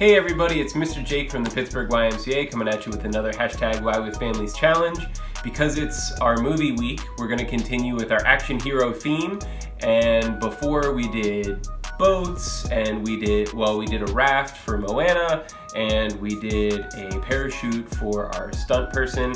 Hey everybody, it's Mr. Jake from the Pittsburgh YMCA coming at you with another hashtag Why With Families challenge. Because it's our movie week, we're going to continue with our action hero theme. And before we did boats, and we did a raft for Moana, and we did a parachute for our stunt person.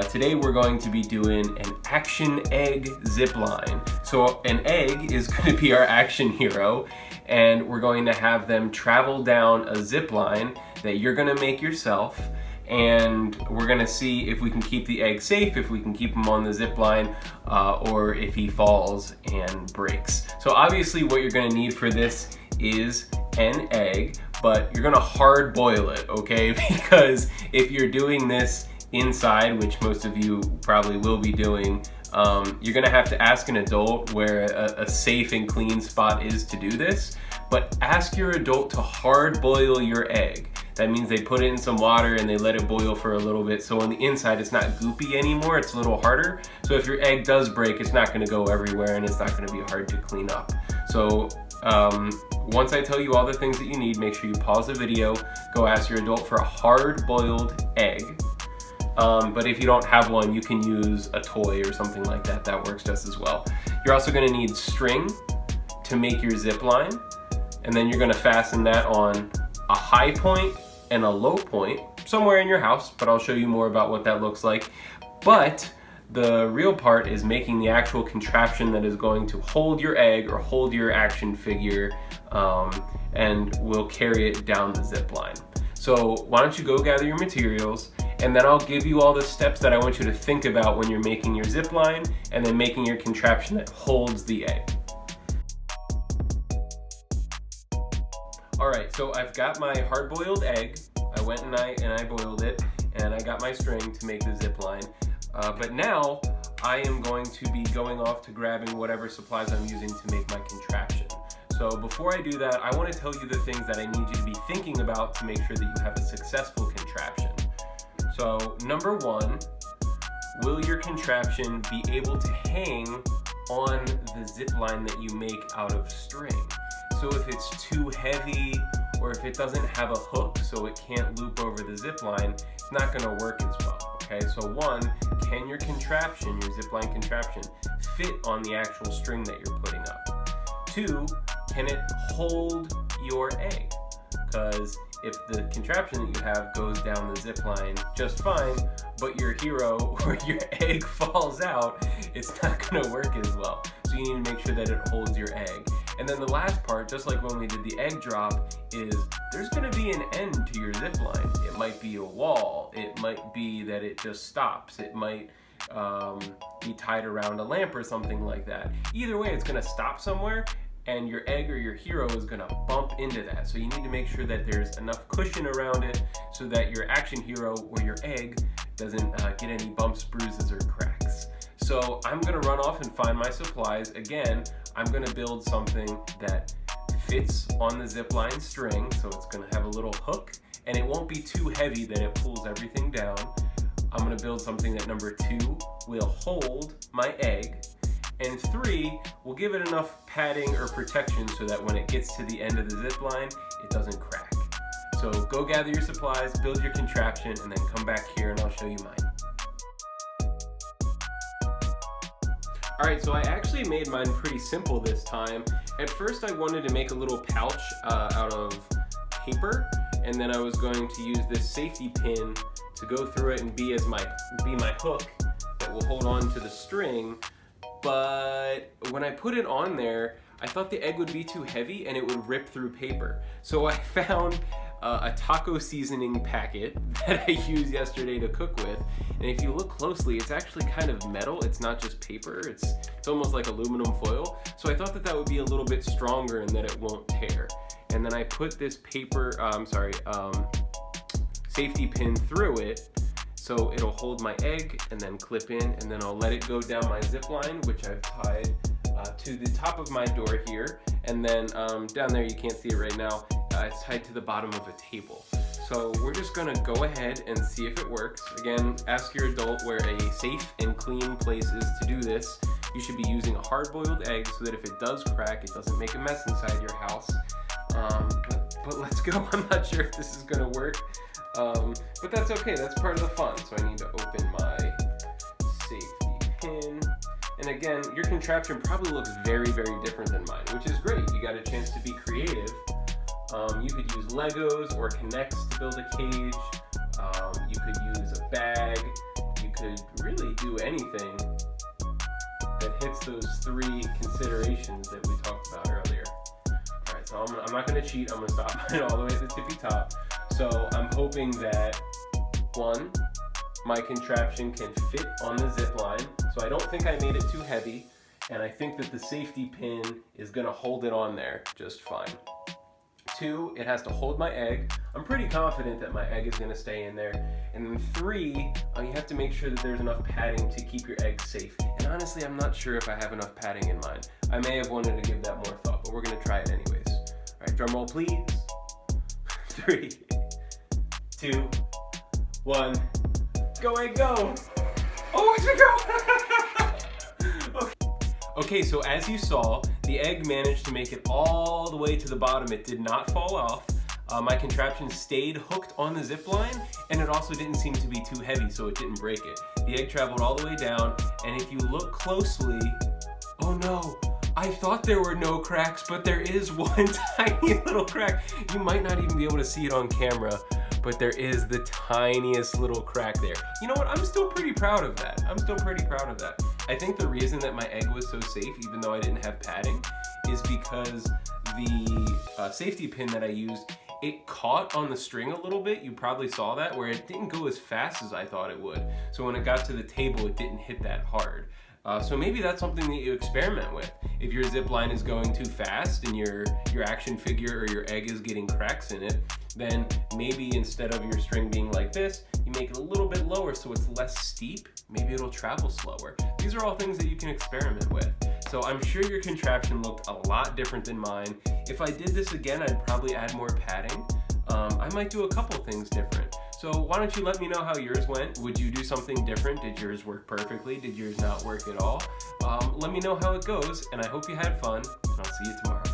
Today we're going to be doing an action egg zip line. So an egg is going to be our action hero, and we're going to have them travel down a zip line that you're going to make yourself, and we're going to see if we can keep the egg safe, if we can keep him on the zip line, or if he falls and breaks. So obviously what you're going to need for this is an egg, but you're going to hard boil it, okay? Because if you're doing this inside, which most of you probably will be doing, you're gonna have to ask an adult where a safe and clean spot is to do this, but ask your adult to hard boil your egg. That means they put it in some water and they let it boil for a little bit, so on the inside it's not goopy anymore, it's a little harder. So if your egg does break, it's not gonna go everywhere and it's not gonna be hard to clean up. So once I tell you all the things that you need, make sure you pause the video, go ask your adult for a hard boiled egg. But if you don't have one, you can use a toy or something like that. That works just as well. You're also going to need string to make your zip line, and then you're going to fasten that on a high point and a low point somewhere in your house, but I'll show you more about what that looks like. But the real part is making the actual contraption that is going to hold your egg or hold your action figure, and will carry it down the zip line. So why don't you go gather your materials, and then I'll give you all the steps that I want you to think about when you're making your zip line and then making your contraption that holds the egg. All right, so I've got my hard-boiled egg. I went and I boiled it, and I got my string to make the zip line. But now I am going to be going off to grabbing whatever supplies I'm using to make my contraption. So before I do that, I want to tell you the things that I need you to be thinking about to make sure that you have a successful contraption. So number one, will your contraption be able to hang on the zip line that you make out of string? So if it's too heavy, or if it doesn't have a hook so it can't loop over the zip line, it's not going to work as well. Okay, so one, can your contraption, your zip line contraption, fit on the actual string that you're putting up? Two, can it hold your egg? Because if the contraption that you have goes down the zip line just fine, but your hero or your egg falls out, it's not going to work as well. So you need to make sure that it holds your egg. And then the last part, just like when we did the egg drop, is there's going to be an end to your zip line. It might be a wall. It might be that it just stops. It might be tied around a lamp or something like that. Either way, it's going to stop somewhere, and your egg or your hero is going to bump into that. So you need to make sure that there's enough cushion around it so that your action hero or your egg doesn't get any bumps, bruises, or cracks. So I'm going to run off and find my supplies. Again, I'm going to build something that fits on the zipline string, so it's going to have a little hook, and it won't be too heavy that it pulls everything down. I'm going to build something that number two will hold my egg, and three, we'll give it enough padding or protection so that when it gets to the end of the zip line, it doesn't crack. So go gather your supplies, build your contraption, and then come back here and I'll show you mine. All right, so I actually made mine pretty simple this time. At first I wanted to make a little pouch out of paper, and then I was going to use this safety pin to go through it and be my hook that will hold on to the string. But when I put it on there, I thought the egg would be too heavy and it would rip through paper. So I found a taco seasoning packet that I used yesterday to cook with. And if you look closely, it's actually kind of metal. It's not just paper. It's almost like aluminum foil. So I thought that would be a little bit stronger and that it won't tear. And then I put this safety pin through it, so it'll hold my egg and then clip in, and then I'll let it go down my zip line, which I've tied to the top of my door here. And then down there, you can't see it right now, it's tied to the bottom of a table. So we're just gonna go ahead and see if it works. Again, ask your adult where a safe and clean place is to do this. You should be using a hard-boiled egg so that if it does crack, it doesn't make a mess inside your house. But but let's go. I'm not sure if this is gonna work, but that's okay. That's part of the fun. So I need to open my safety pin. And again, your contraption probably looks very, very different than mine, which is great. You got a chance to be creative. You could use Legos or Connects to build a cage. You could use a bag. You could really do anything that hits those 3 considerations that we talked about earlier. All right, so I'm not gonna cheat. I'm gonna stop it all the way at the tippy top. So I'm hoping that, 1, my contraption can fit on the zip line. So I don't think I made it too heavy, and I think that the safety pin is gonna hold it on there just fine. 2, it has to hold my egg. I'm pretty confident that my egg is gonna stay in there. And then 3, you have to make sure that there's enough padding to keep your egg safe. And honestly, I'm not sure if I have enough padding in mine. I may have wanted to give that more thought, but we're gonna try it anyways. All right, drum roll please. 3, 2, 1, go egg go! Oh, watch it go! Okay, so as you saw, the egg managed to make it all the way to the bottom. It did not fall off. My contraption stayed hooked on the zip line, and it also didn't seem to be too heavy, so it didn't break it. The egg traveled all the way down, and if you look closely, oh no, I thought there were no cracks, but there is one tiny little crack. You might not even be able to see it on camera, but there is the tiniest little crack there. You know what? I'm still pretty proud of that. I think the reason that my egg was so safe, even though I didn't have padding, is because the safety pin that I used, it caught on the string a little bit. You probably saw that, where it didn't go as fast as I thought it would. So when it got to the table, it didn't hit that hard. So maybe that's something that you experiment with. If your zip line is going too fast and your action figure or your egg is getting cracks in it, then maybe instead of your string being like this, you make it a little bit lower so it's less steep. Maybe it'll travel slower. These are all things that you can experiment with. So I'm sure your contraption looked a lot different than mine. If I did this again, I'd probably add more padding. I might do a couple things different. So why don't you let me know how yours went? Would you do something different? Did yours work perfectly? Did yours not work at all? Let me know how it goes, and I hope you had fun, and I'll see you tomorrow.